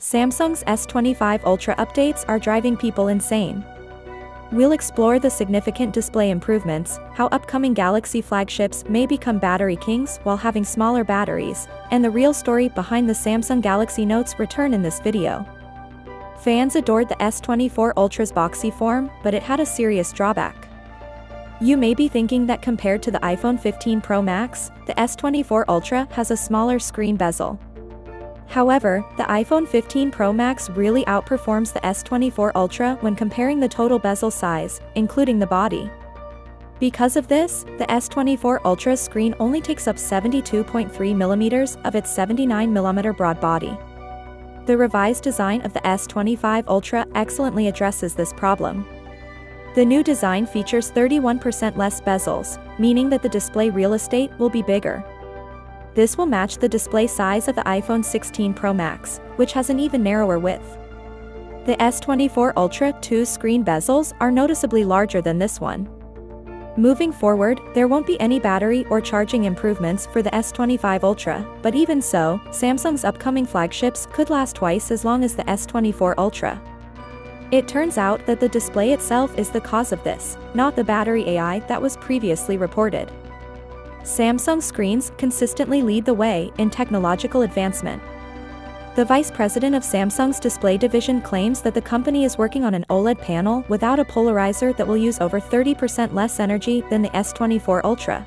Samsung's S25 Ultra updates are driving people insane. We'll explore the significant display improvements, how upcoming Galaxy flagships may become battery kings while having smaller batteries, and the real story behind the Samsung Galaxy Note's return in this video. Fans adored the S24 Ultra's boxy form, but it had a serious drawback. You may be thinking that compared to the iPhone 15 Pro Max, the S24 Ultra has a smaller screen bezel. However, the iPhone 15 Pro Max really outperforms the S24 Ultra when comparing the total bezel size, including the body. Because of this, the S24 Ultra's screen only takes up 72.3mm of its 79mm broad body. The revised design of the S25 Ultra excellently addresses this problem. The new design features 31% less bezels, meaning that the display real estate will be bigger. This will match the display size of the iPhone 16 Pro Max, which has an even narrower width. The S24 Ultra 2's screen bezels are noticeably larger than this one. Moving forward, there won't be any battery or charging improvements for the S25 Ultra, but even so, Samsung's upcoming flagships could last twice as long as the S24 Ultra. It turns out that the display itself is the cause of this, not the battery AI that was previously reported. Samsung screens consistently lead the way in technological advancement. The vice president of Samsung's display division claims that the company is working on an OLED panel without a polarizer that will use over 30% less energy than the S24 Ultra.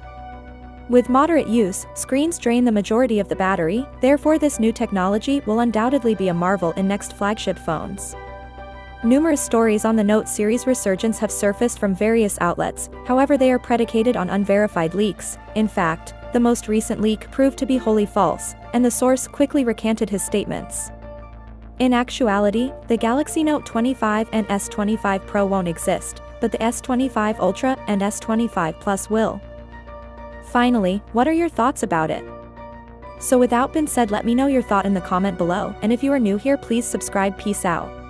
With moderate use, screens drain the majority of the battery, therefore this new technology will undoubtedly be a marvel in next flagship phones. Numerous stories on the Note series resurgence have surfaced from various outlets, however they are predicated on unverified leaks. In fact, the most recent leak proved to be wholly false, and the source quickly recanted his statements. In actuality, the Galaxy Note 25 and S25 Pro won't exist, but the S25 Ultra and S25 Plus will. Finally, what are your thoughts about it? So without being said, let me know your thought in the comment below, and if you are new here, please subscribe. Peace out.